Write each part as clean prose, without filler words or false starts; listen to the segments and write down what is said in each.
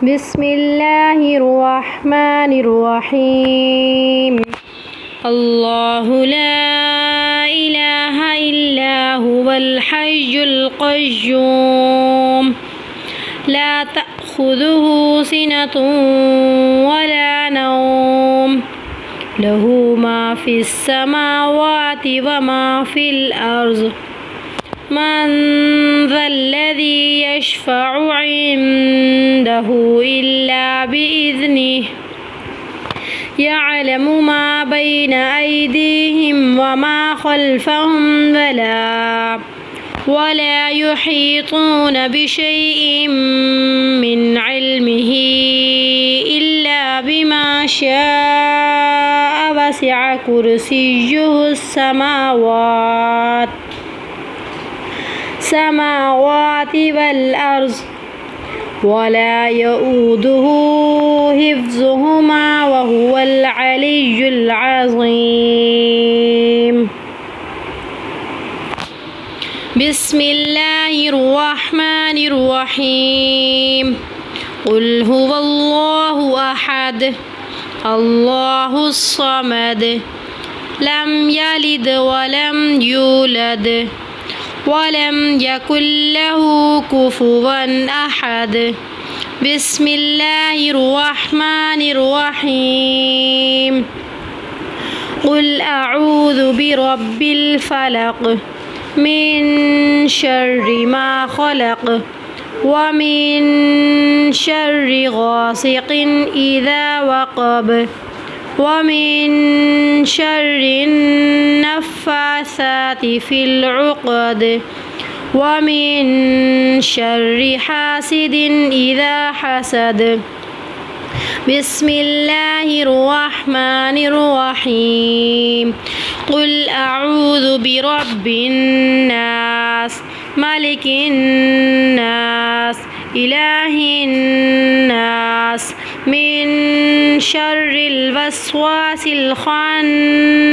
بسم الله الرحمن الرحيم. الله لا إله إلا هو الحي القيوم لا تأخذه سنة ولا نوم له ما في السماوات وما في الأرض من ذا الذي يشفع عنده إلا بإذنه يعلم ما بين أيديهم وما خلفهم ولا يحيطون بشيء من علمه إلا بما شاء وسع كرسيه السماوات والأرض ولا يؤوده حفظهما وهو العلي العظيم. بسم الله الرحمن الرحيم. قل هو الله أحد الله الصمد لم يلد ولم يولد ولم يكن له كفوا أحد. بسم الله الرحمن الرحيم. قل أعوذ برب الفلق من شر ما خلق ومن شر غاسق إذا وقب ومن شر النفاثات في العقد ومن شر حاسد إذا حسد. بسم الله الرحمن الرحيم. قل أعوذ برب الناس ملك الناس إله الناس من شر الوسواس الخناس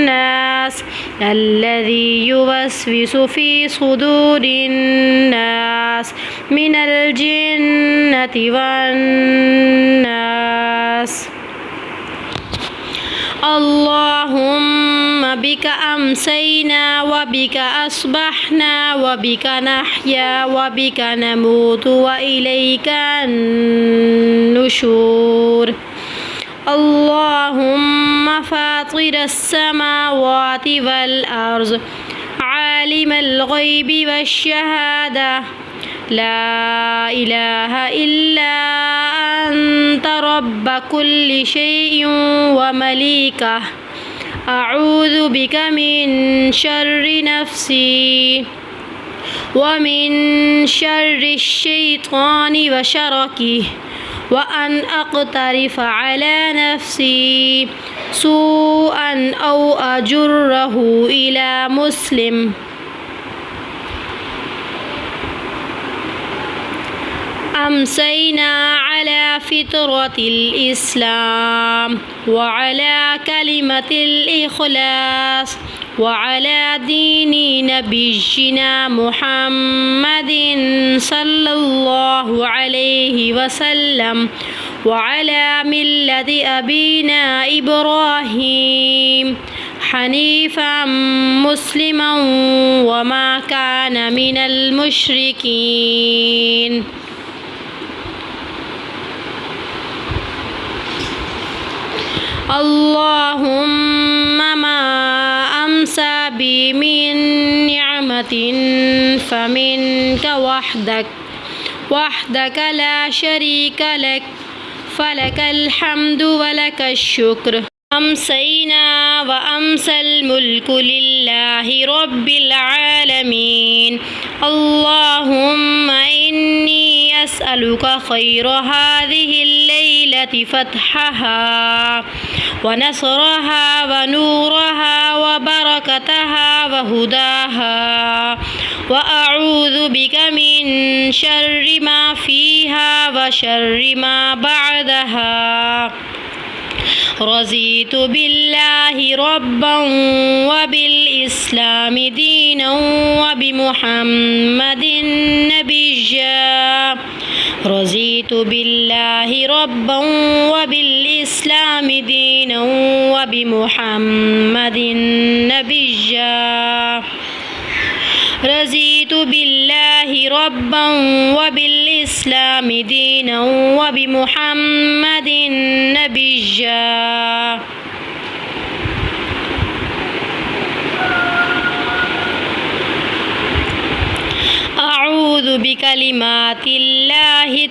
الذي يوسوس في صدور الناس من الجنة والناس. اللهم بك أمسينا وبك أصبحنا وبك نحيا وبك نموت وإليك النشور. اللهم فاطر السماوات والأرض عالم الغيب والشهادة لا إله إلا أنت رب كل شيء ومليكه أعوذ بك من شر نفسي ومن شر الشيطان وشركه وأن أقترف على نفسي سوءا أو أجره إلى مسلم. أمسينا على فطرة الإسلام وعلى كلمة الإخلاص وعلى دين نبينا محمد صلى الله عليه وسلم وعلى ملة أبينا إبراهيم حنيفا مسلما وما كان من المشركين. اللهم ما أمسى بي من نعمة فمنك وحدك لا شريك لك فلك الحمد ولك الشكر. أمسينا وأمسى الملك لله رب العالمين. اللهم إني أسألك خير هذه الليلة فتحها ونصرها ونورها وبركتها وهداها وأعوذ بك من شر ما فيها وشر ما بعدها. رضيت بالله ربا وبالإسلام دينا وبمحمد نبيا رضيت بالله ربا وبالإسلام دينا وبمحمد نبيا رضيت بالله ربا وبالإسلام دينا وبمحمد نبيا أعوذ بكلمات الله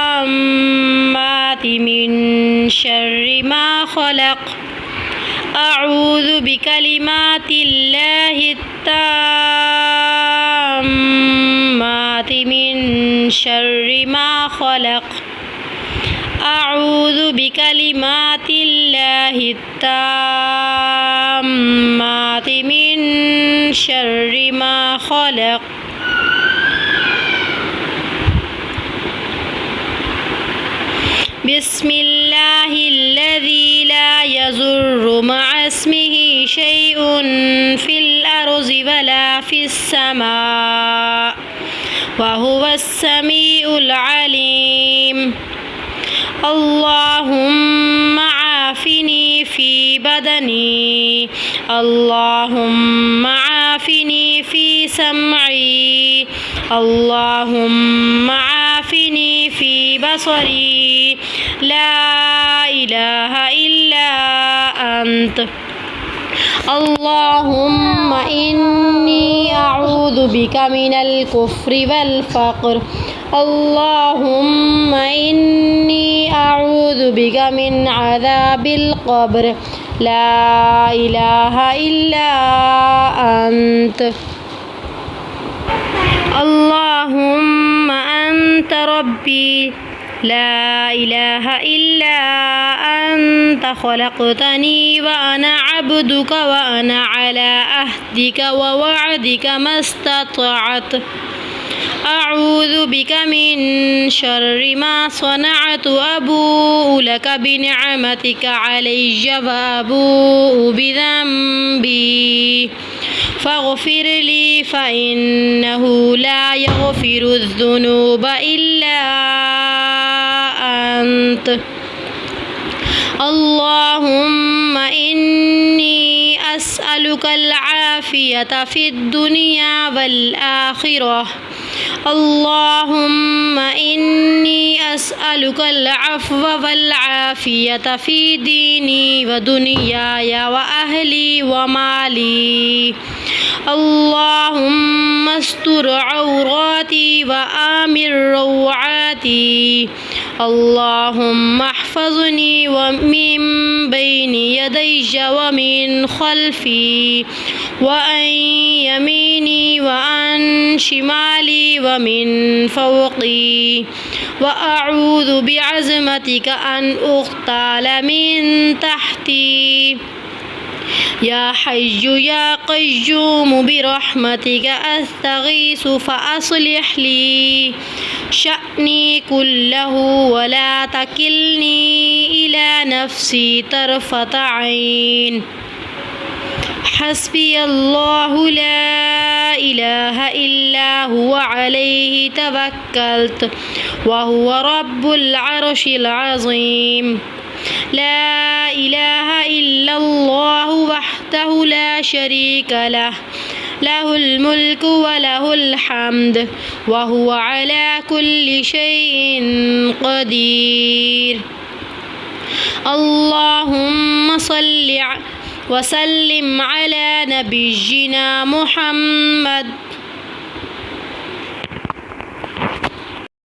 التامات من شر ما خلق أعوذ بكلمات الله التامات من شر ما خلق أعوذ بكلمات الله التامات من شر ما خلق بسم الله الذي لا يضر مع اسمه شيء في الأرض ولا في السماء وهو السميع العليم اللهم عافني في بدني اللهم عافني في سمعي اللهم عافني في بصري لا إله إلا أنت اللهم إني أعوذ بك من الكفر والفقر اللهم إني أعوذ بك من عذاب القبر لا إله إلا أنت اللهم أنت ربي لا إله إلا أنت خلقتني وأنا عبدك وأنا على عهدك ووعدك ما استطعت أعوذ بك من شر ما صنعت أبوء لك بنعمتك علي وأبوء بذنبي فاغفر لي فإنه لا يغفر الذنوب إلا أنت اللهم إني أسألك العافية في الدنيا والآخرة اللهم إني أسألك العفو والعافية في ديني ودنياي وأهلي ومالي اللهم استر عوراتي وآمن روعاتي اللهم احفظني ومن بين يدي ومن خلفي وعن يميني وعن شمالي ومن فوقي وأعوذ بعظمتك أن أغتال من تحتي يا حي يا قيوم برحمتك أستغيث فأصلح لي شأني كله ولا تكلني إلى نفسي طرفة عين حسبي الله لا إله إلا هو عليه توكلت وهو رب العرش العظيم لا إله إلا الله وحده لا شريك له له الملك وله الحمد وهو على كل شيء قدير اللهم صل وسلم على نبينا محمد